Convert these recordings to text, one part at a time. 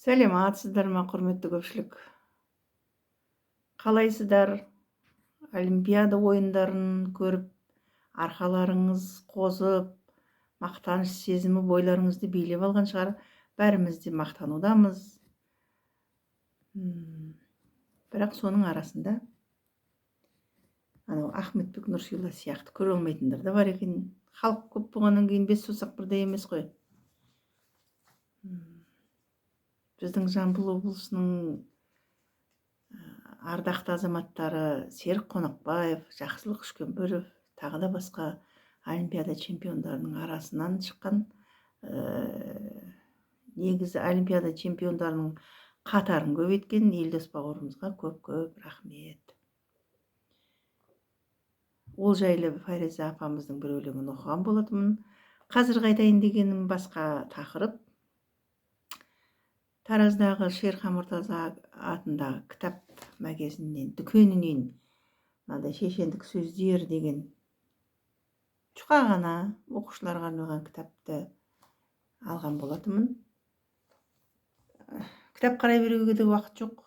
Сәлематсыздар ма, құрметті көпшілік? Қалайсыздар? Олимпиада ойындарын көріп, арқаларыңыз қозып, мақтаныш сезімі бойларыңызды билеп алған шығар. Бәріміз де мақтанудамыз. Бірақ соның арасында анау Ахметбек Нұрсилла сияқты көре алмайтындар да бар екен. Халық көп болғаннан кейін бес саусақ бірдей емес қой. Біздің Жамбыл облысының ардақты азаматтары Серік Қонақбаев, Жақсылық Үшкембіров, тағы да басқа олимпиада чемпиондарының арасынан шыққан. Негізі олимпиада чемпиондарының қатарын көбейткен Елдос бауырымызға көп рахмет. Ол жайлы Фариза апамыздың бір өлеңін оқыған болатынмын. Қазір айтайын дегенім басқа тақырып. Тараздағы Шерхан Мұртаза атындағы кітап магазинінен, дүкенінен мынандай шешендік сөздер деген жұқа ғана оқушыларға арналған кітапты алған болатынмын. Кітап қарай беруге де уақыт жоқ.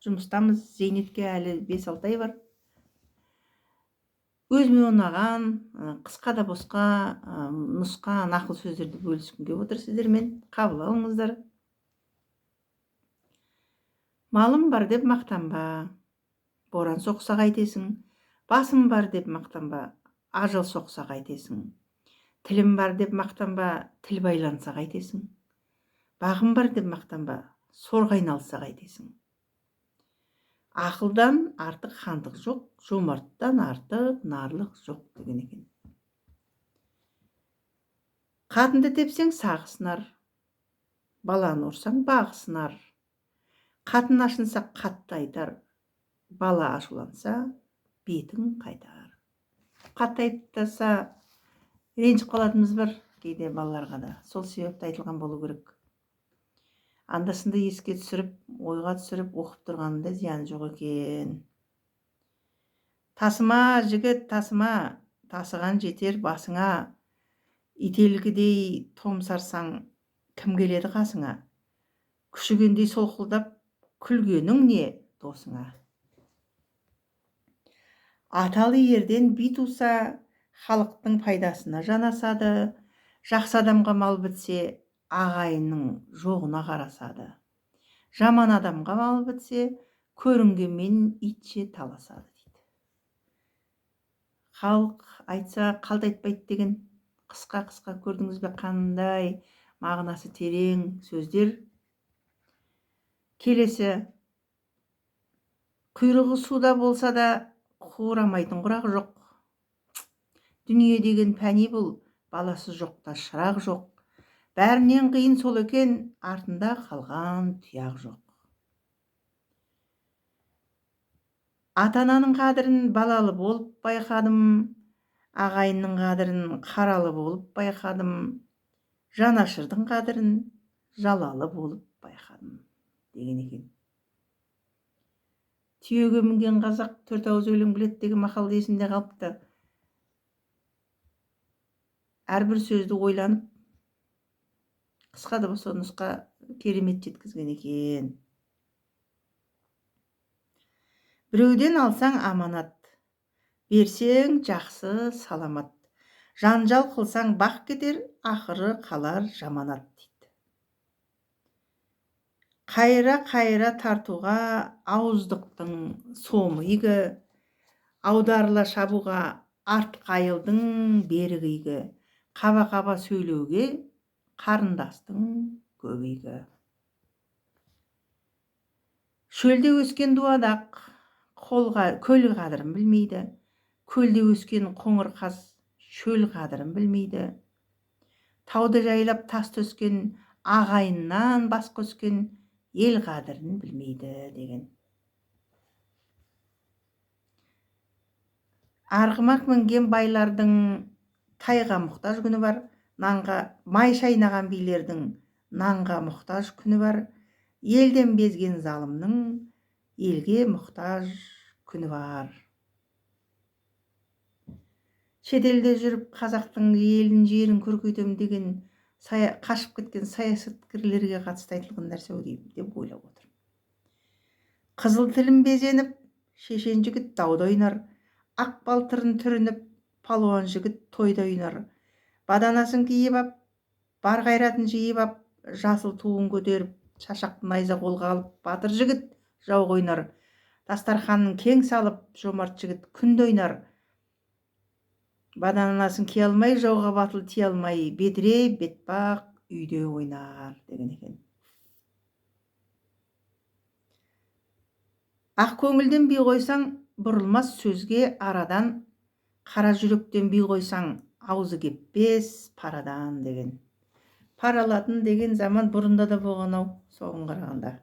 Жұмыстамыз. Зейнетке әлі 5-6 ай бар. Өзіме ұнаған, қысқа да босқа нұсқа нақыл сөздерді бөліскім келіп отыр сіздермен. Қабыл алыңыздар. Малым бар деп мақтанба, боран соқса қайтесің. Басым бар деп мақтанба, ажал соқса қайтесің. Тілім бар деп мақтанба, тіл байланса қайтесің. Бағым бар деп мақтанба, сорға айналса қайтесің. Ақылдан артық хандық жоқ, жомарттан артық нарлық жоқ деген екен. Қатынды тепсең сағы сынар, баланы ұрсаң бағы сынар. Қатын ашынса қатты айтар, бала ашуланса бетің қайтар. Қатты айтса ренжіп қалатынымыз бар кейде балаларға да. Сол себепті айтылған болу керек. Андасында еске түсіріп, ойға түсіріп оқып тұрғанында зияны жоқ екен. Тасыма жігіт, тасыма, тасыған жетер басыңа. Ителгідей томсарсаң, кім келеді қасыңа? Күшігендей солқылдап, күлгенің не досыңа? Аталы ерден би туса, халықтың пайдасына жанасады. Жақсы адамға мал бітсе, ағайынның жоғына қарасады. Жаман адамға мал бітсе, көрінгенмен итше таласады дейді. Халық айтса қалт айтпайды деген қысқа көрдіңіз бе, қандай мағынасы терең сөздер. Келесі, құйрығы суда болса да қуырамайтын құрақ жоқ. Дүние деген пәни бұл, баласы жоқта шырақ жоқ. Бәрінен қиын сол екен, артында қалған тұяқ жоқ. Ата-ананың қадірін балалы болып байқадым, ағайынның қадірін қаралы болып байқадым, жанашырдың қадірін жалалы болып байқадым деген екен. Түйеге мінген қазақ 4 ауыз өлең біледі деген мақал есімде қалыпты. Әрбір сөзді ойланып, қысқа да болса нұсқа керемет жеткізген екен. Біреуден алсаң аманат, берсең жақсы саламат. Жанжал қылсаң бақ кетер, ақыры қалар жаманат дейді. Қайра тартуға ауыздықтың сомы игі, аударыла шабуға артық айылдың берігі игі. Қаба сөйлеуге қарындастың көбігі. Шөлде өскен дуадақ көл қадірін білмейді. Көлде өскен қоңыр қаз шөл қадірін білмейді. Тауды жайлап тас төскен ағайыннан басқа өскен ел қадірін білмейді деген. Арғымақ мінген байлардың тайға мұқтаж күні бар, май шайнаған билердің нанға мұқтаж күні бар, елден безген залымның елге мұқтаж күні бар. Шетелде жүріп қазақтың елін жерін көркейтем деген қашып кеткен саясаткерлерге қатысты айтылған нәрсе ау деп ойлап отырмын. Қызыл тілін безеніп, шешен жігіт дауда ойнар, ақ балтырын түрініп, палуан жігіт тойда ойнар. Баданасын киіп ап, бар қайратын жиып ап, жасыл туын көтеріп, шашақты найза қолға алып, батыр жігіт жауға ойнар. Дастарханын кең салып, жомарт жігіт күнде ойнар. Баданасын кие алмай, жауға батыл тие алмай, бедіре бетпақ үйде ойнар деген екен. Ақ көңілден би қойсаң, бұрылмас сөзге арадан, қара жүректен би қойсаң, аузы кеппес парадан деген. Паралатын деген заман бұрында да болған ау, соған қарағанда.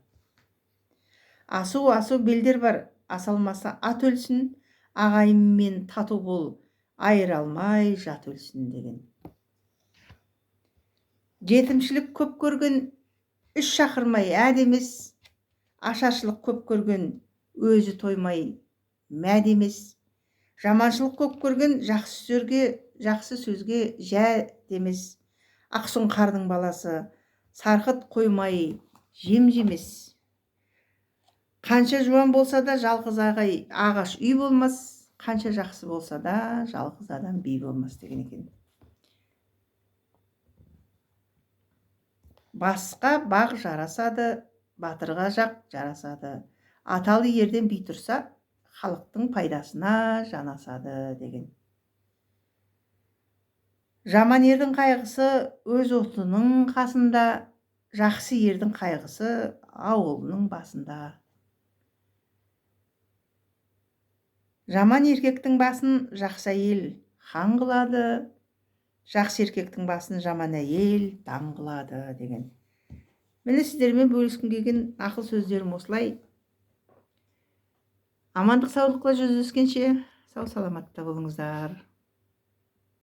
Асу белдер бар, асалмаса ат өлсін, ағайынмен тату бол, айыра алмай жат өлсін деген. Жетімшілік көп көрген, үш шақырмай әд емес, ашаршылық көп көрген, өзі тоймай мәд емес. Жаманшылық көп көрген, жақсы сөзге жә демес. Ақсұң қардың баласы, сарқыт қоймай жем жемес. Қанша жуан болса да жалғыз ағаш үй болмас, қанша жақсы болса да жалғыз адам би болмас деген екен. Басқа бақ жарасады, батырға жақ жарасады. Аталы ерден би тұрса, халықтың пайдасына жанасады деген. Жаман ердің қайғысы өз отының қасында, жақсы ердің қайғысы ауылының басында. Жаман еркектің басын жақсы әйел хан қылады, жақсы еркектің басын жаман әйел дан қылады деген. Міне сіздермен бөліскім келген ақыл сөздерім осылай. Амандық саулықла жүздескенше сау саламатта болыңыздар.